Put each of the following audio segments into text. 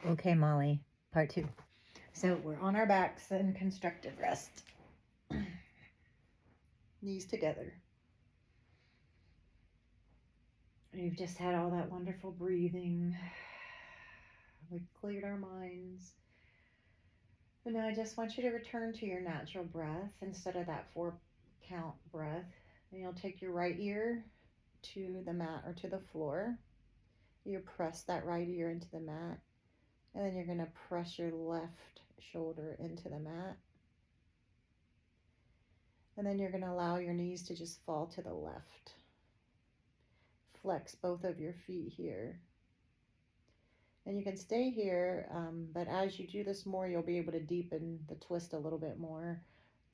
Okay, Molly, part 2. So we're on our backs in constructed rest. Knees together. We've just had all that wonderful breathing. We've cleared our minds. And now I just want you to return to your natural breath instead of that 4 count breath. And you'll take your right ear to the mat or to the floor. You press that right ear into the mat. And then you're going to press your left shoulder into the mat. And then you're going to allow your knees to just fall to the left. Flex both of your feet here. And you can stay here, but as you do this more, you'll be able to deepen the twist a little bit more.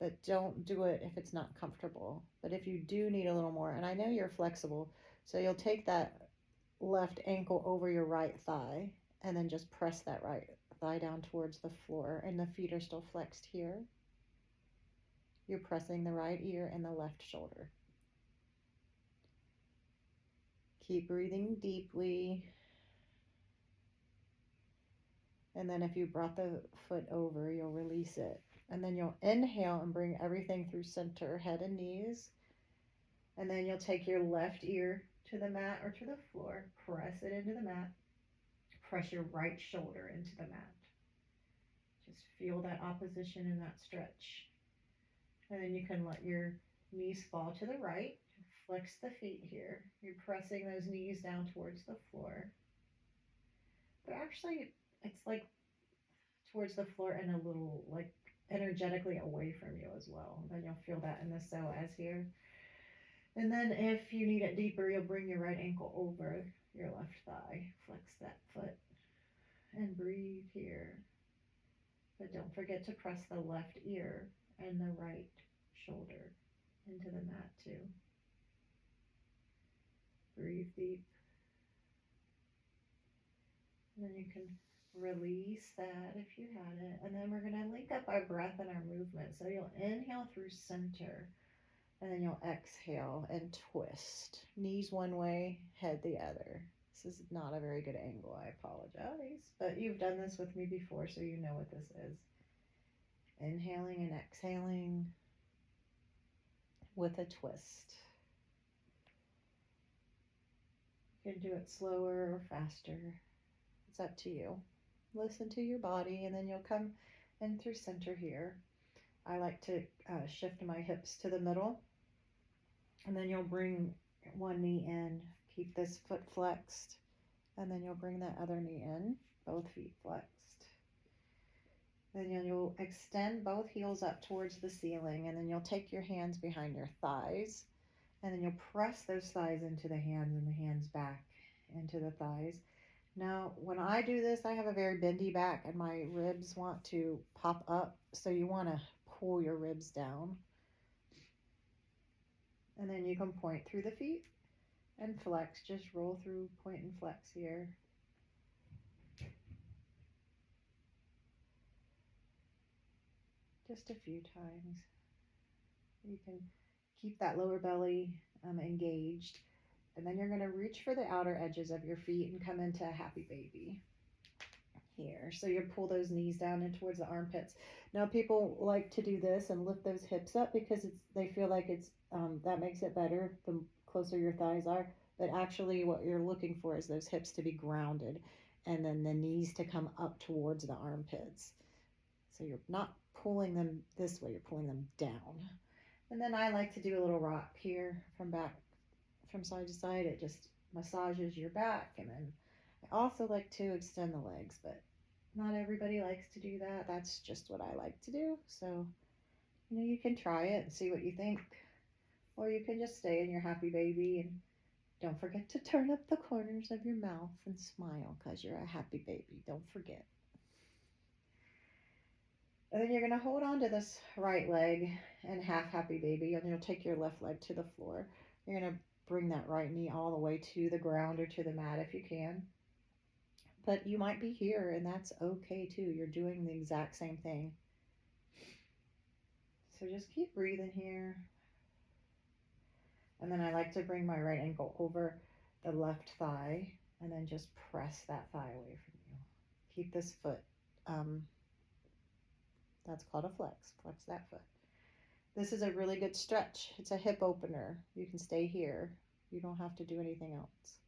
But don't do it if it's not comfortable. But if you do need a little more, and I know you're flexible, so you'll take that left ankle over your right thigh and then just press that right thigh down towards the floor, and the feet are still flexed here. You're pressing the right ear and the left shoulder. Keep breathing deeply. And then if you brought the foot over, you'll release it. And then you'll inhale and bring everything through center, head and knees. And then you'll take your left ear to the mat or to the floor, press it into the mat, press your right shoulder into the mat. Just feel that opposition and that stretch. And then you can let your knees fall to the right. Flex the feet here. You're pressing those knees down towards the floor. But actually, it's like towards the floor and a little like energetically away from you as well. Then you'll feel that in the psoas here. And then if you need it deeper, you'll bring your right ankle over your left thigh. Flex that foot and breathe here. But don't forget to press the left ear and the right shoulder into the mat too. Breathe deep. And then you can release that if you had it. And then we're going to link up our breath and our movement. So you'll inhale through center. And then you'll exhale and twist. Knees one way, head the other. This is not a very good angle, I apologize. But you've done this with me before, so you know what this is. Inhaling and exhaling with a twist. You can do it slower or faster. It's up to you. Listen to your body, and then you'll come in through center here. I like to shift my hips to the middle. And then you'll bring one knee in. Keep this foot flexed. And then you'll bring that other knee in. Both feet flexed. Then you'll extend both heels up towards the ceiling. And then you'll take your hands behind your thighs. And then you'll press those thighs into the hands and the hands back into the thighs. Now, when I do this, I have a very bendy back and my ribs want to pop up. So you want to pull your ribs down. And then you can point through the feet and flex. Just roll through, point and flex here. Just a few times. You can keep that lower belly engaged. And then you're going to reach for the outer edges of your feet and come into a happy baby here. So you pull those knees down and towards the armpits. Now people like to do this and lift those hips up because they feel like it's that makes it better the closer your thighs are. But actually what you're looking for is those hips to be grounded and then the knees to come up towards the armpits. So you're not pulling them this way, you're pulling them down. And then I like to do a little rock here from side to side. It just massages your back. And then I also like to extend the legs, but not everybody likes to do that. That's just what I like to do. So, you can try it and see what you think. Or you can just stay in your happy baby and don't forget to turn up the corners of your mouth and smile because you're a happy baby. Don't forget. And then you're going to hold on to this right leg and half happy baby, and you'll take your left leg to the floor. You're going to bring that right knee all the way to the ground or to the mat if you can. But you might be here, and that's okay too. You're doing the exact same thing. So just keep breathing here. And then I like to bring my right ankle over the left thigh and then just press that thigh away from you. Keep this foot, that's called a flex. Flex that foot. This is a really good stretch. It's a hip opener. You can stay here. You don't have to do anything else.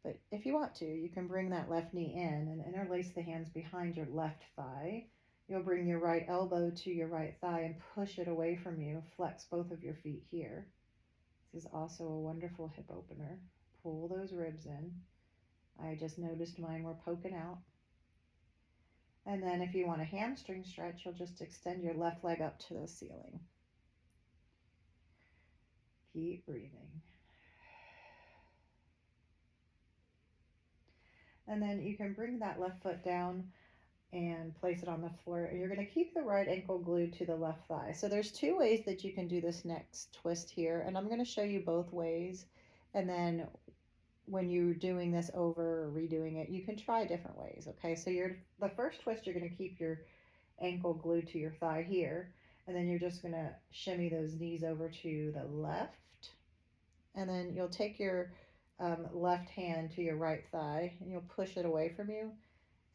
But if you want to, you can bring that left knee in and interlace the hands behind your left thigh. You'll bring your right elbow to your right thigh and push it away from you. Flex both of your feet here. This is also a wonderful hip opener. Pull those ribs in. I just noticed mine were poking out. And then if you want a hamstring stretch, you'll just extend your left leg up to the ceiling. Keep breathing. And then you can bring that left foot down and place it on the floor. And you're going to keep the right ankle glued to the left thigh. So there's two ways that you can do this next twist here. And I'm going to show you both ways. And then when you're doing this over or redoing it, you can try different ways. Okay, so the first twist, you're going to keep your ankle glued to your thigh here. And then you're just going to shimmy those knees over to the left. And then you'll take your left hand to your right thigh and you'll push it away from you.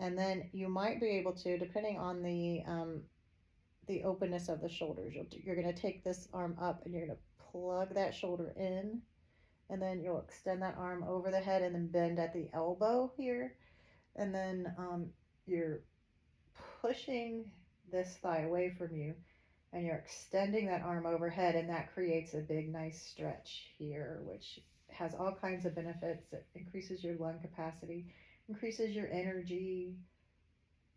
And then you might be able to, depending on the openness of the shoulders, you're going to take this arm up and you're going to plug that shoulder in, and then you'll extend that arm over the head and then bend at the elbow here, and then you're pushing this thigh away from you and you're extending that arm overhead, and that creates a big nice stretch here, which has all kinds of benefits. It increases your lung capacity, increases your energy.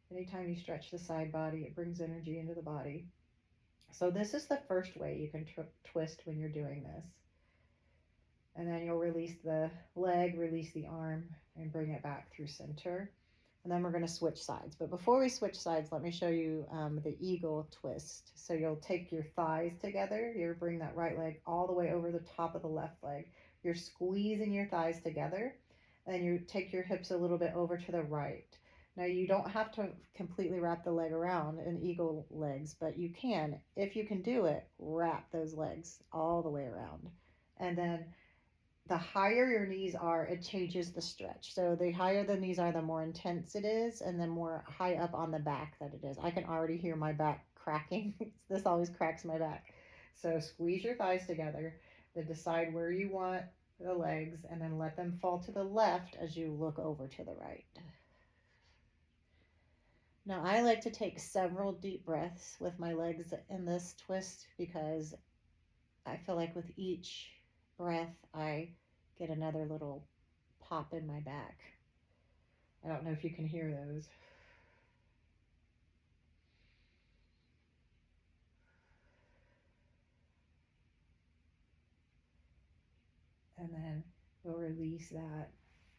Anytime you stretch the side body, it brings energy into the body. So this is the first way you can twist when you're doing this. And then you'll release the leg, release the arm, and bring it back through center. And then we're going to switch sides. But before we switch sides, let me show you the eagle twist. So you'll take your thighs together. You'll bring that right leg all the way over the top of the left leg. You're squeezing your thighs together. And you take your hips a little bit over to the right. Now you don't have to completely wrap the leg around in eagle legs, but you can. If you can do it, wrap those legs all the way around. And then the higher your knees are, it changes the stretch. So the higher the knees are, the more intense it is, and the more high up on the back that it is. I can already hear my back cracking. This always cracks my back. So squeeze your thighs together, then decide where you want the legs, and then let them fall to the left as you look over to the right. Now I like to take several deep breaths with my legs in this twist because I feel like with each breath I get another little pop in my back. I don't know if you can hear those. And then you'll release that,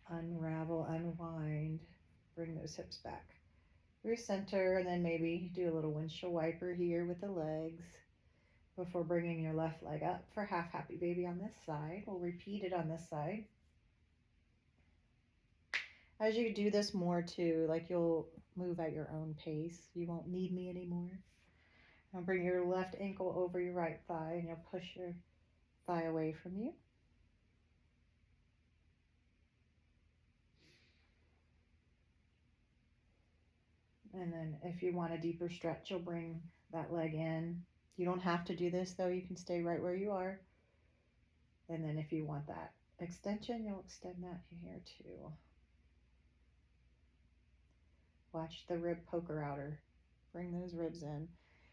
unravel, unwind, bring those hips back through center, and then maybe do a little windshield wiper here with the legs before bringing your left leg up for half happy baby on this side. We'll repeat it on this side. As you do this more too, like you'll move at your own pace. You won't need me anymore. Now bring your left ankle over your right thigh and you'll push your thigh away from you. And then if you want a deeper stretch, you'll bring that leg in. You don't have to do this though. You can stay right where you are. And then if you want that extension, you'll extend that here too. Watch the rib poker outer. Bring those ribs in.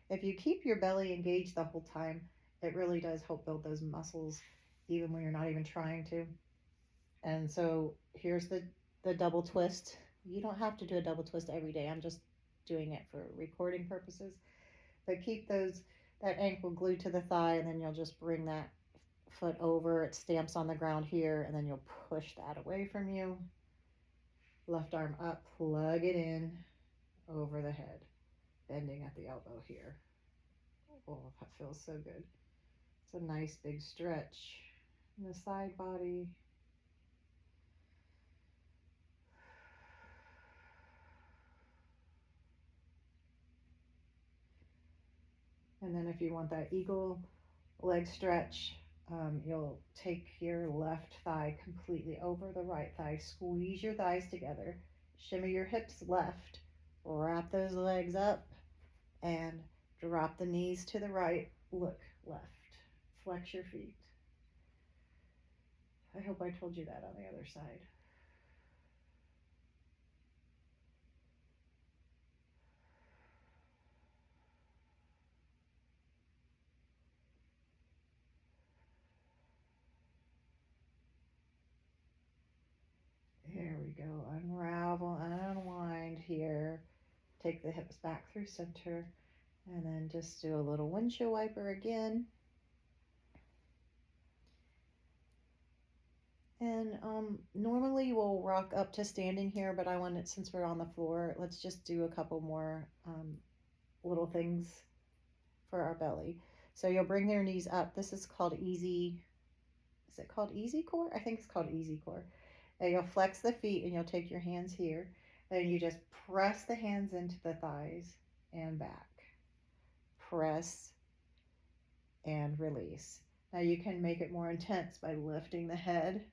If you keep your belly engaged the whole time, it really does help build those muscles even when you're not even trying to. And so here's the double twist. You don't have to do a double twist every day. I'm just doing it for recording purposes. But keep that ankle glued to the thigh, and then you'll just bring that foot over. It stamps on the ground here, and then you'll push that away from you. Left arm up, plug it in over the head, bending at the elbow here. Oh, that feels so good. It's a nice big stretch in the side body. And then if you want that eagle leg stretch, you'll take your left thigh completely over the right thigh, squeeze your thighs together, Shimmy your hips left. Wrap those legs up and drop the knees to the right. Look left. Flex your feet. I hope I told you that on the other side. There we go. Unravel and unwind here. Take the hips back through center. And then just do a little windshield wiper again. And normally we'll rock up to standing here, but I wanted, since we're on the floor, let's just do a couple more little things for our belly. So you'll bring their knees up. This is called easy. Is it called easy core? I think it's called easy core. And you'll flex the feet and you'll take your hands here. And you just press the hands into the thighs and back. Press and release. Now you can make it more intense by lifting the head.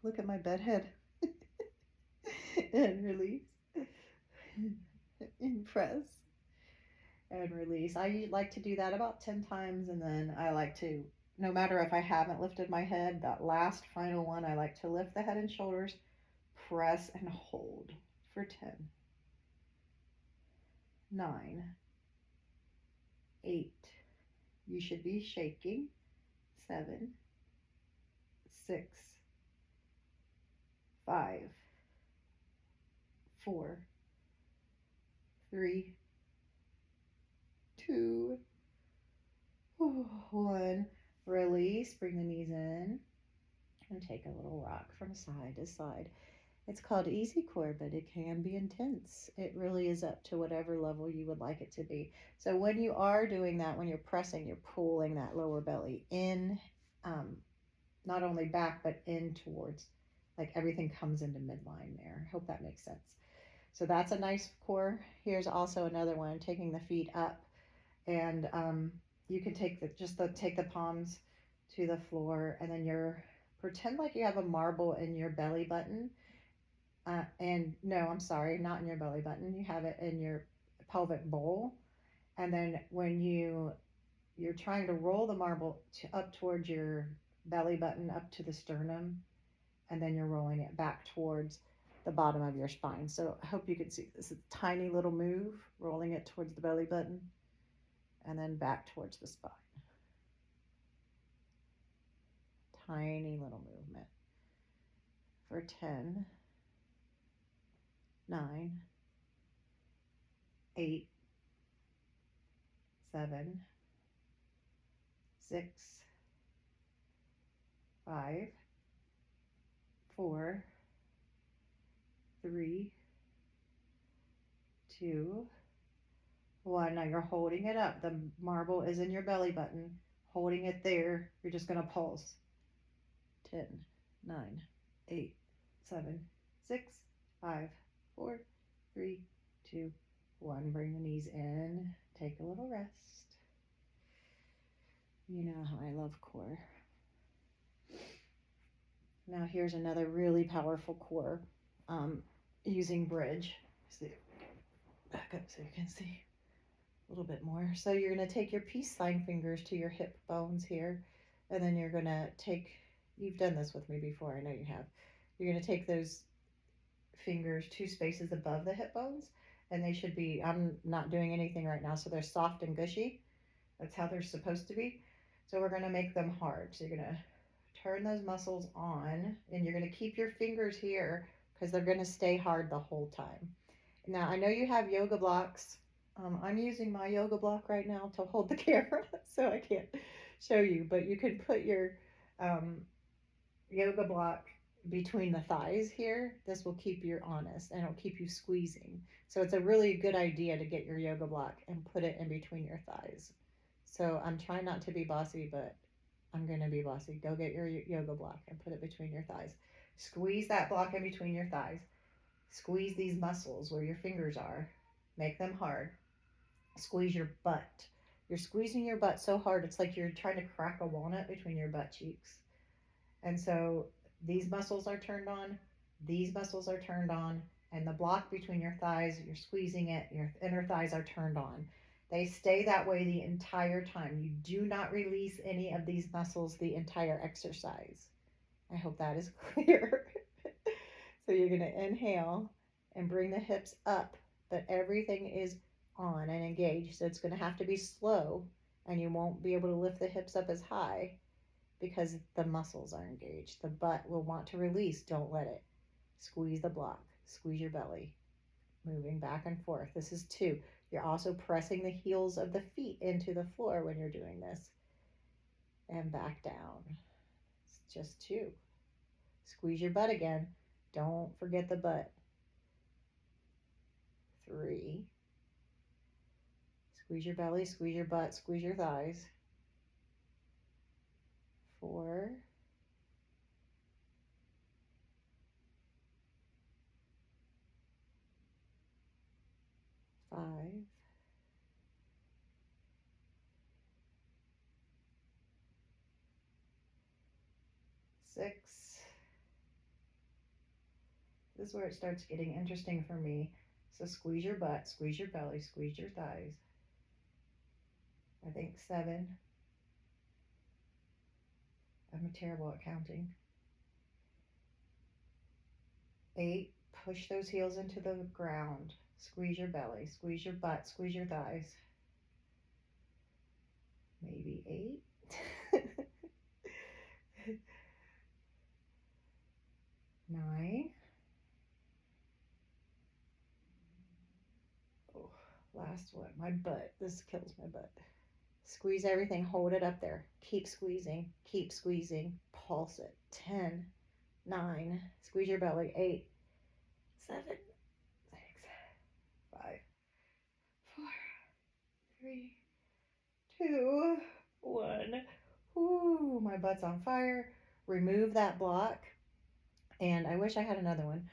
Look at my bed head. And release. And press. And release. I like to do that about 10 times, and then I like to, no matter if I haven't lifted my head, that last final one, I like to lift the head and shoulders, press and hold for 10, 9, 8, you should be shaking, 7, 6, 5, 4, 3, 2, 1. Release, bring the knees in, and take a little rock from side to side. It's called easy core, but it can be intense. It really is up to whatever level you would like it to be. So when you are doing that, when you're pressing, you're pulling that lower belly in, not only back, but in towards, like everything comes into midline there. I hope that makes sense. So that's a nice core. Here's also another one, taking the feet up, and you can take take the palms to the floor, and then pretend like you have a marble in your belly button. And no, I'm sorry, not in your belly button. You have it in your pelvic bowl. And then when you're trying to roll the marble up towards your belly button, up to the sternum, and then you're rolling it back towards the bottom of your spine. So I hope you can see this is a tiny little move, rolling it towards the belly button, and then back towards the spine. Tiny little movement for 10, 9, 8, 7, 6, 5, 4, 3, 2, 1. Now you're holding it up. The marble is in your belly button. Holding it there. You're just going to pulse. 10, 9, 8, 7, 6, 5, 4, 3, 2, 1. Bring the knees in. Take a little rest. You know how I love core. Now here's another really powerful core using bridge. See, back up so you can see a little bit more. So you're going to take your peace sign fingers to your hip bones here, and then you're going to take, you've done this with me before, I know you have. You're going to take those fingers 2 spaces above the hip bones, and they should be, I'm not doing anything right now, so they're soft and gushy. That's how they're supposed to be. So we're going to make them hard. So you're going to turn those muscles on, and you're going to keep your fingers here because they're going to stay hard the whole time. Now, I know you have yoga blocks. I'm using my yoga block right now to hold the camera, so I can't show you, but you can put your yoga block between the thighs here. This will keep you honest, and it'll keep you squeezing. So it's a really good idea to get your yoga block and put it in between your thighs. So I'm trying not to be bossy, but I'm going to be bossy. Go get your yoga block and put it between your thighs. Squeeze that block in between your thighs. Squeeze these muscles where your fingers are. Make them hard. Squeeze your butt. You're squeezing your butt so hard, it's like you're trying to crack a walnut between your butt cheeks. And so these muscles are turned on. These muscles are turned on. And the block between your thighs, you're squeezing it, your inner thighs are turned on. They stay that way the entire time. You do not release any of these muscles the entire exercise. I hope that is clear. So you're going to inhale and bring the hips up, but everything is on and engaged. So it's going to have to be slow, and you won't be able to lift the hips up as high because the muscles are engaged. The butt will want to release. Don't let it. Squeeze the block. Squeeze your belly. Moving back and forth. This is 2. You're also pressing the heels of the feet into the floor when you're doing this. And back down. It's just 2. Squeeze your butt again. Don't forget the butt. 3. Squeeze your belly, squeeze your butt, squeeze your thighs. 4. 5. 6. This is where it starts getting interesting for me. So squeeze your butt, squeeze your belly, squeeze your thighs. I think 7. I'm terrible at counting. 8. Push those heels into the ground. Squeeze your belly, squeeze your butt, squeeze your thighs. Maybe 8. 9. Oh, last one. My butt. This kills my butt. Squeeze everything. Hold it up there. Keep squeezing. Keep squeezing. Pulse it. 10. 9. Squeeze your belly. 8. 7. 6. 5. 4. 3. 2. 1. Ooh, my butt's on fire. Remove that block. And I wish I had another one.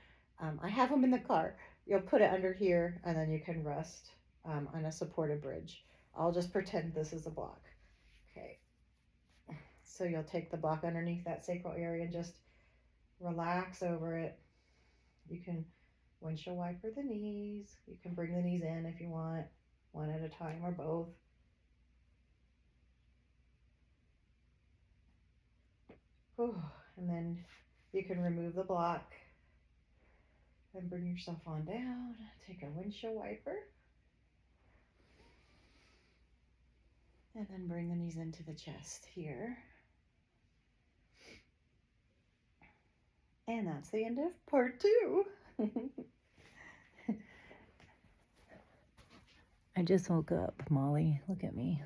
I have them in the car. You'll put it under here, and then you can rest on a supported bridge. I'll just pretend this is a block. Okay. So you'll take the block underneath that sacral area and just relax over it. You can windshield wiper the knees. You can bring the knees in if you want, one at a time or both. Whew. And then you can remove the block and bring yourself on down. Take a windshield wiper. And then bring the knees into the chest here. And that's the end of part 2. I just woke up, Molly. Look at me.